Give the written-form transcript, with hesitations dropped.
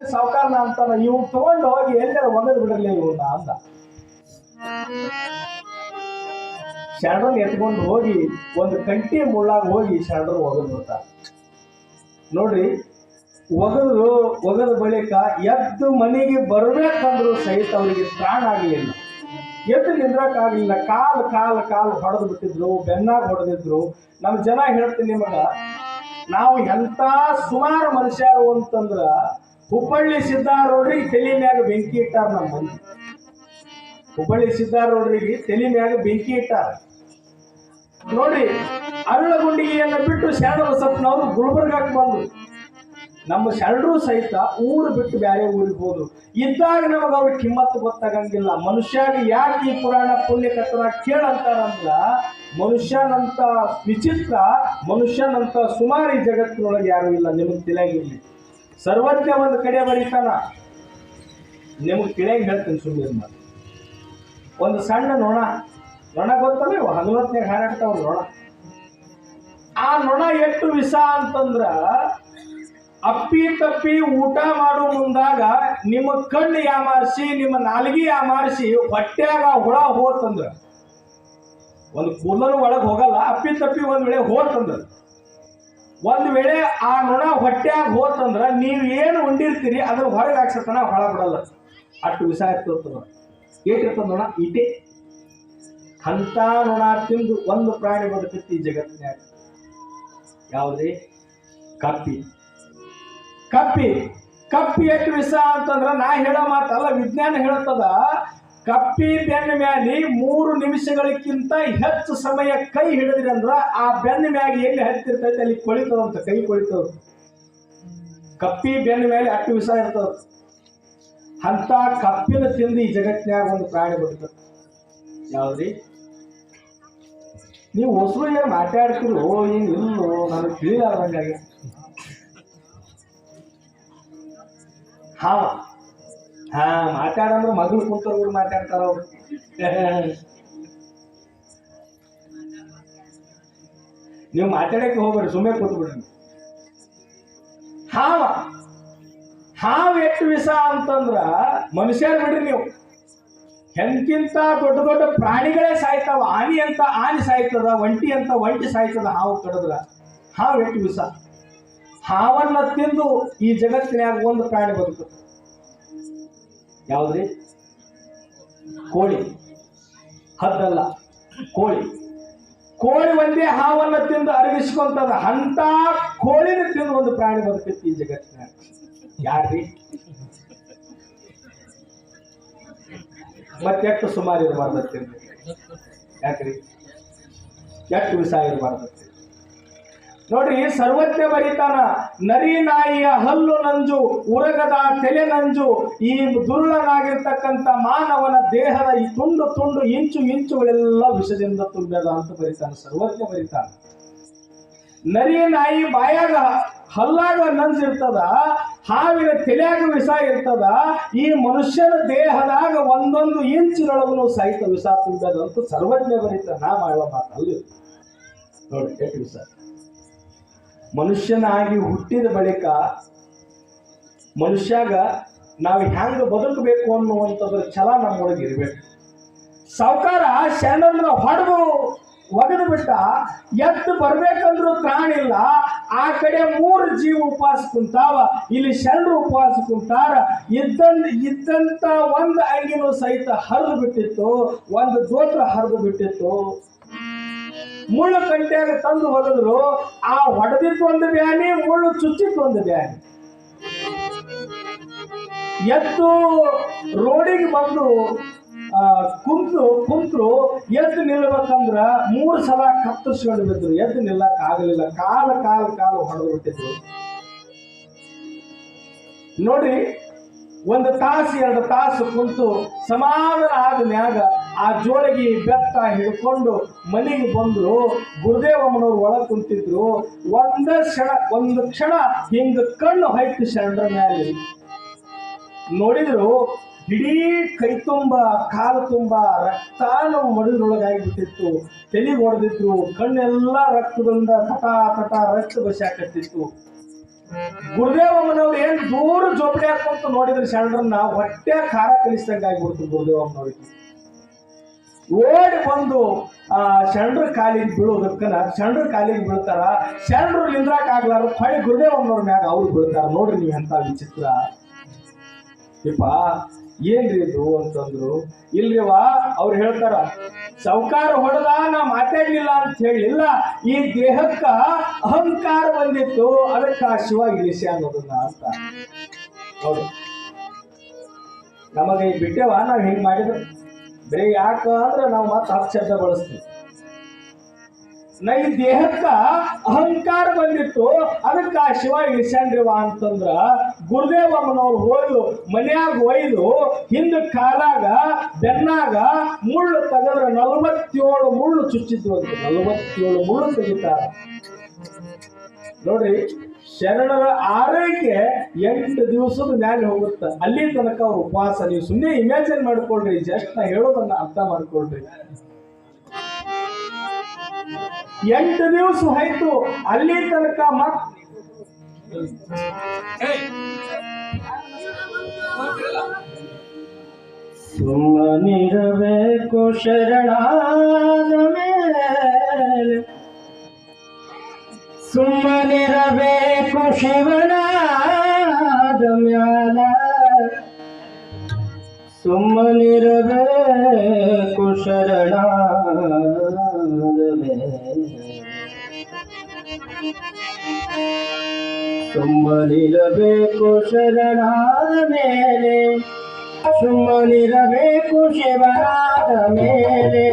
ಸಾವುಕಾರನ ಅಂತಾನ, ಇವ್ ತಗೊಂಡು ಹೋಗಿ ಎಲ್ಲರ ಒಗದ್ ಬಿಡಲಿ ಇವನ್ನ ಅಂದ. ಶರಣರನ್ನ ಎತ್ಕೊಂಡು ಹೋಗಿ ಒಂದು ಕಂಟಿ ಮುಳ್ಳಾಗ ಹೋಗಿ ಶರಣರು ಒಗದ್ ಬಿಡ್ತಾರ. ನೋಡ್ರಿ, ಒಗದ ಬಳಿಕ ಎದ್ದು ಮನೆಗೆ ಬರ್ಬೇಕಂದ್ರು ಸಹಿತ ಅವರಿಗೆ ತ್ರಾಣ ಆಗಲಿಲ್ಲ, ಎದ್ದು ನಿಂದ್ರಕ್ಕಾಗಲಿಲ್ಲ. ಕಾಲು ಹೊಡೆದು ಬಿಟ್ಟಿದ್ರು, ಬೆನ್ನಾಗ ಹೊಡೆದಿದ್ರು. ನಮ್ಮ ಜನ ಹೇಳ್ತೀನಿ ನಿಮಗ, ನಾವು ಎಂತ ಸುಮಾರು ಮನುಷ್ಯರು ಅಂತಂದ್ರ ಹುಬ್ಬಳ್ಳಿ ಸಿದ್ದಾರೂಢರಿಗೆ ತಲೆ ಮ್ಯಾಗ ಬೆಂಕಿ ಇಟ್ಟಾರ. ನಮ್ಮ ಮಂದಿ ಹುಬ್ಬಳ್ಳಿ ಸಿದ್ದಾರೂಢರಿಗೆ ತಲೆ ಮ್ಯಾಗ ಬೆಂಕಿ ಇಟ್ಟಾರ. ನೋಡ್ರಿ, ಅರಳಗುಂಡಿಗೆಯನ್ನ ಬಿಟ್ಟು ಶರಣ ಬಸಪ್ಪನವರು ಗುಲ್ಬರ್ಗಕ್ಕೆ ಬಂದ್ರು. ನಮ್ಮ ಶರಣರು ಸಹಿತ ಊರು ಬಿಟ್ಟು ಬೇರೆ ಊರಿಗೆ ಹೋದ್ರು. ಇದ್ದಾಗ ನಮಗ ಅವ್ರ ಕಿಮ್ಮತ್ತು ಗೊತ್ತಾಗಂಗಿಲ್ಲ. ಮನುಷ್ಯಾಗ ಯಾಕೆ ಈ ಪುರಾಣ ಪುಣ್ಯ ಕಥನ ಕೇಳಂತಾರಂದ್ರ, ಮನುಷ್ಯನಂತ ವಿಚಿತ್ರ, ಮನುಷ್ಯನಂತ ಸುಮಾರು ಈ ಜಗತ್ತಿನೊಳಗೆ ಯಾರು ಇಲ್ಲ. ನಿಮಗೆ ತಿಳಿಯಾಗಿರ್ಲಿ. ಸರ್ವಜ್ಞ ಒಂದು ಕಡೆ ಬರೀತಾನ, ನಿಮಗೆ ತಿಳಿಯಾಗಿ ಹೇಳ್ತೀನಿ ಸುಮ್ಮನೆ. ಒಂದು ಸಣ್ಣ ನೊಣ ಗೊತ್ತಲ್ಲ, ಇವು ಹಗಲೊತ್ನಾಗ ಹಾರಾಡ್ತಾವ ನೊಣ. ಆ ನೊಣ ಎಷ್ಟು ವಿಷ ಅಂತಂದ್ರ, ಅಪ್ಪಿ ತಪ್ಪಿ ಊಟ ಮಾಡೋ ಮುಂದಾಗ ನಿಮ್ಮ ಕಣ್ಣು ಯಾಮಾರಿಸಿ, ನಿಮ್ಮ ನಾಲ್ಗಿ ಯಾಮಾರಿಸಿ ಹೊಟ್ಟ್ಯಾಗ ಹುಳ ಹೋತಂದ್ರ, ಒಂದು ಕೂದಲು ಒಳಗೆ ಹೋಗಲ್ಲ, ಅಪ್ಪಿ ತಪ್ಪಿ ಒಂದ್ ವೇಳೆ ಹೋತಂದ್ರ, ಒಂದ್ ವೇಳೆ ಆ ನೊಣ ಹೊಟ್ಟ್ಯಾಗ ಹೋತಂದ್ರ ನೀವು ಏನು ಉಂಡಿರ್ತೀರಿ ಅದನ್ನ ಹೊರಗೆ ಹಾಕ್ಸತನ ಹೊಳ ಬಿಡಲ್ಲ. ಅಷ್ಟು ವಿಷ ಇರ್ತದ. ಏಟಿರ್ತದ ನೊಣ? ಇಟೆ. ಅಂತ ನೊಣ ತಿಂದು ಒಂದು ಪ್ರಾಣಿ ಬದುಕುತ್ತೆ ಈ ಜಗತ್ತಿನ್ಯಾಗ. ಯಾವ್ದ್ರಿ? ಕಪ್ಪಿ. ಎಷ್ಟು ವಿಷ ಅಂತಂದ್ರ, ನಾ ಹೇಳೋ ಮಾತಲ್ಲ, ವಿಜ್ಞಾನ ಹೇಳ್ತದ. ಕಪ್ಪಿ ಬೆನ್ನ ಮ್ಯಾಲಿ 3 ನಿಮಿಷಗಳಿಗಿಂತ ಹೆಚ್ಚು ಸಮಯ ಕೈ ಹಿಡಿದ್ರಿ ಅಂದ್ರ ಆ ಬೆನ್ನ ಮ್ಯಾಗ ಎಲ್ಲಿ ಹತ್ತಿರ್ತೈತೆ ಅಲ್ಲಿ ಕೊಳಿತದಂತ, ಕೈ ಕೊಳಿತದ. ಕಪ್ಪಿ ಬೆನ್ನ ಮೇಲೆ ಅಷ್ಟು ವಿಷ ಇರ್ತದ. ಅಂತ ಕಪ್ಪಿನ ತಿಂದು ಈ ಜಗತ್ತಿನ್ಯಾಗ ಒಂದು ಪ್ರಾಣಿ ಬದುಕುತ್ತೆ. ಯಾವ್ದ್ರಿ? ನೀವು ಹೊಸರು ಏನು ಮಾತಾಡ್ತಿರೋ ಏನು ಇಲ್ಲೋ ನನಗೆ ತಿಳಿಲಾರ್ದಂಗಾಗಿ. ಮಾತಾಡಂದ್ರೆ ಮಗಳು ಕುಂತವ್ರು ಕೂಡ ಮಾತಾಡ್ತಾರ ಅವ್ರು. ನೀವು ಮಾತಾಡಕ್ಕೆ ಹೋಗ್ಬೇಡ್ರಿ, ಸುಮ್ಮನೆ ಕೂತ್ಬಿಡ್ರಿ. ಹಾವು ಎಷ್ಟು ವಿಷ ಅಂತಂದ್ರ, ಮನುಷ್ಯರು ಬಿಡ್ರಿ ನೀವು, ಎಂತಿಂತ ದೊಡ್ಡ ದೊಡ್ಡ ಪ್ರಾಣಿಗಳೇ ಸಾಯ್ತಾವ. ಆನಿ ಸಾಯ್ತದ, ಒಂಟಿ ಸಾಯ್ತದ. ಹಾವು ಕಡದ್ರ ಹಾವು ಎಷ್ಟು ವಿಷ. ಹಾವನ್ನ ತಿಂದು ಈ ಜಗತ್ತಿನ್ಯಾಗ ಒಂದು ಪ್ರಾಣಿ ಬದುಕುತ್ತೆ. ಯಾವ್ದ್ರಿ? ಕೋಳಿ. ಹದ್ದಲ್ಲ, ಕೋಳಿ ಒಂದೇ ಹಾವನ್ನ ತಿಂದು ಅರಗಿಸ್ಕೊಂತದ. ಅಂತ ಕೋಳಿನ ತಿಂದು ಒಂದು ಪ್ರಾಣಿ ಬದುಕುತ್ತೆ ಈ ಜಗತ್ತಿನ್ಯಾಗ. ಯಾರ್ರಿ? ಮತ್ತೆಷ್ಟು ಸುಮಾರು ಇರಬಾರ್ದತ್ತೆ? ಯಾಕ್ರಿ? ಎಷ್ಟು ವಿಷ ಇರಬಾರ್ದತ್ತೆ? ನೋಡ್ರಿ, ಸರ್ವಜ್ಞ ಬರೀತಾನ, ನರಿ ನಾಯಿಯ ಹಲ್ಲು ನಂಜು, ಉರಗದ ತೆಲೆ ನಂಜು, ಈ ದುರುಳನಾಗಿರ್ತಕ್ಕಂಥ ಮಾನವನ ದೇಹದ ಈ ತುಂಡು ಇಂಚುಗಳೆಲ್ಲ ವಿಷದಿಂದ ತುಂಬ್ಯದ ಅಂತ ಬರೀತಾನ. ಸರ್ವಜ್ಞ ಬರೀತಾನ. ನರಿ ನಾಯಿ ಬಾಯಾಗ ಹಲ್ಲಾಗ ನಂಜಿರ್ತದ, ಹಾವಿನ ತಲೆಯಾಗ ವಿಷ ಇರ್ತದ, ಈ ಮನುಷ್ಯನ ದೇಹದಾಗ ಒಂದೊಂದು ಇಂಚಿನೊಳಗೂ ಸಹಿತ ವಿಷ ತುಂಬ್ಯದ ಅಂತ ಸರ್ವಜ್ಞ ಬರೀತಾನ. ನಾ ಮಾಡುವ ಮಾತಲ್ಲಿ ನೋಡಿ ಎಷ್ಟು ವಿಷ. ಮನುಷ್ಯನಾಗಿ ಹುಟ್ಟಿದ ಬಳಿಕ ಮನುಷ್ಯಾಗ ನಾವು ಹೆಂಗ ಬದುಕಬೇಕು ಅನ್ನುವಂಥದ್ರ ಛಲ ನಮ್ಮೊಳಗೆ ಇರಬೇಕು. ಸಾವುಕಾರ ಶರಣರನ್ನ ಒಗೆದು ಬಿಟ್ಟ, ಎದ್ದು ಬರ್ಬೇಕಂದ್ರೂ ತ್ರಾಣಿಲ್ಲ. ಆ ಕಡೆ 3 ಜೀವ ಉಪವಾಸ ಕುಂತಾವ, ಇಲ್ಲಿ ಶರಣರು ಉಪವಾಸ ಕುಂತಾರ. ಇದ್ದಂತ ಒಂದು ಅಂಗಿನೂ ಸಹಿತ ಹರಿದು ಬಿಟ್ಟಿತ್ತು, ಒಂದು ದೋತ್ರ ಹರಿದು ಬಿಟ್ಟಿತ್ತು. ಮುಳ್ಳು ಕಂಟ್ಯಾಗ ತಂದು ಹೊಡೆದ್ರು, ಆ ಹೊಡೆದಿತ್ತು ಒಂದು ಬ್ಯಾನಿ, ಮುಳ್ಳು ಚುಚ್ಚಿತ್ತು ಒಂದು ಬ್ಯಾನಿ. ಎದ್ದು ರೋಡಿಗೆ ಬಂದು ಕುಂತ್ರು ಎದ್ದು ನಿಲ್ಬೇಕಂದ್ರ 3 ಸಲ ಕತ್ತರಿಸ್ಕೊಂಡು ಬಿದ್ರು. ಎದ್ದು ನಿಲ್ಲಕ್ ಆಗಲಿಲ್ಲ. ಕಾಲು ಹೊಡೆದು ಬಿಟ್ಟಿದ್ರು. ನೋಡ್ರಿ, 1 ತಾಸು 2 ತಾಸು ಕುಂತು ಸಮಾಧಾನ ಆದ ಮ್ಯಾಗ ಆ ಜೋಳಿಗೆ ಬೆತ್ತ ಹಿಡ್ಕೊಂಡು ಮನೆಗೆ ಬಂದ್ರು. ಗುರುದೇವಮ್ಮನವ್ರು ಒಳಗೆ ಕುಂತಿದ್ರು. ಒಂದು ಕ್ಷಣ ಹಿಂಗ ಕಣ್ಣು ಹೊಯ್ತು ಶರಣರ ಮ್ಯಾಲೆ. ನೋಡಿದ್ರು, ಇಡೀ ಕೈ ತುಂಬ ಕಾಲು ತುಂಬ ರಕ್ತಾನು ಮಡಿಲೊಳಗಾಗಿಬಿಟ್ಟಿತ್ತು. ತಲೆಗೆ ಹೊಡೆದಿದ್ರು, ಕಣ್ಣೆಲ್ಲ ರಕ್ತದಿಂದ ತಟ ರಕ್ತ ಬಸಾಕತ್ತಿತ್ತು. ಗುರುದೇವಮ್ಮನವ್ರು ಏನ್ ದೂರ ಜೋಪಡಿ ಹಾಕೊಂತ ನೋಡಿದ್ರೆ ಶರಣರನ್ನ ಹೊಟ್ಟೆ ಖಾರ ಕಲಿಸ್ದಂಗ ಆಗ್ಬಿಡ್ತು ಗುರುದೇವಮ್ಮನವ್ರಿಗೆ. ಓಡಿ ಬಂದು ಶರಣರ ಕಾಲಿಗೆ ಬೀಳೋದಕ್ಕನ ಶರಣರ ಕಾಲಿಗೆ ಬೀಳ್ತಾರ. ಶರಣರು ನಿಂದ್ರಾಕ್ ಆಗ್ಲಾರ ಹೊಳೆ ಗುರುದೇವಮ್ಮನವ್ರ ಮ್ಯಾಗ ಅವ್ರು ಬೀಳ್ತಾರ. ನೋಡ್ರಿ ನೀವ್ ಎಂತ ವಿಚಿತ್ರ ಇಪ್ಪ. ಏನ್ರಿ ಇದು ಅಂತಂದ್ರು. ಇಲ್ರಿವಾ ಅವ್ರು ಹೇಳ್ತಾರ, ಸಾವ್ಕಾರ ಹೊಡೆದ ನಾ ಮಾತಾಡ್ಲಿಲ್ಲ ಅಂತ ಹೇಳಿಲ್ಲ, ಈ ದೇಹಕ್ಕ ಅಹಂಕಾರ ಬಂದಿತ್ತು, ಅದಕ್ಕ ಶಿವ ಇಳಿಸಿ ಅನ್ನೋದನ್ನ ಅಂತ. ಹೌದು, ನಮಗೆ ಬಿಟ್ಟೆವ ನಾವ್ ಹಿಂಗ್ ಮಾಡಿದ್ರು ಬರೀ ಯಾಕ ಅಂದ್ರೆ ನಾವು ಮತ್ತೆ 10 ಶಬ್ದ ಬಳಸ್ತೀವಿ. ನಾ ಈ ದೇಹಕ್ಕ ಅಹಂಕಾರ ಬಂದಿತ್ತು, ಅದಕ್ಕ ಶಿವ ಇಳಿಸ್ಯಾನ್ರಿವ ಅಂತಂದ್ರ ಗುರುದೇವಮ್ಮನವ್ರು ಹೋಯ್ದು ಮನ್ಯಾಗ ಒಯ್ದು ಹಿಂದ ಕಾಲಾಗ ಬೆನ್ನಾಗ ಮುಳ್ಳು ತೆಗೆದ್ರ 47 ಮುಳ್ಳು ಚುಚ್ಚಿದ್ವು ಅಂತ. 47 ಮುಳ್ಳು ತೆಗಿತಾರ ನೋಡ್ರಿ. ಶರಣರ ಆರೈಕೆ 8 ದಿವಸದ ಮ್ಯಾಲೆ ಹೋಗುತ್ತ. ಅಲ್ಲಿ ತನಕ ಅವ್ರ ಉಪವಾಸ. ನೀವು ಸುಮ್ಮನೆ ಇಮ್ಯಾಜಿನ್ ಮಾಡ್ಕೊಳ್ರಿ, ಜಸ್ಟ್ ನಾ ಹೇಳೋದನ್ನ ಅರ್ಥ ಮಾಡ್ಕೊಳ್ರಿ. 8 ದಿವಸ ಆಯ್ತು ಅಲ್ಲಿ ತನಕ. ಸುಮ್ಮನಿರಬೇಕು ಶರಣಾದ ಮೇಲೆ, ಸುಮ್ಮನಿರಬೇಕು ಶಿವನಾದ ಮ್ಯಾಲ, ಸುಮ್ಮನಿರಬೇಕು ಶರಣಾದ ಮೇಲೆ, ಸುಮ್ಮನಿರಬೇಕು ಶರಣಾದ ಮೇಲೆ, ಸುಮ್ಮನಿರಬೇಕು ಶಿವನಾದ ಮೇಲೆ.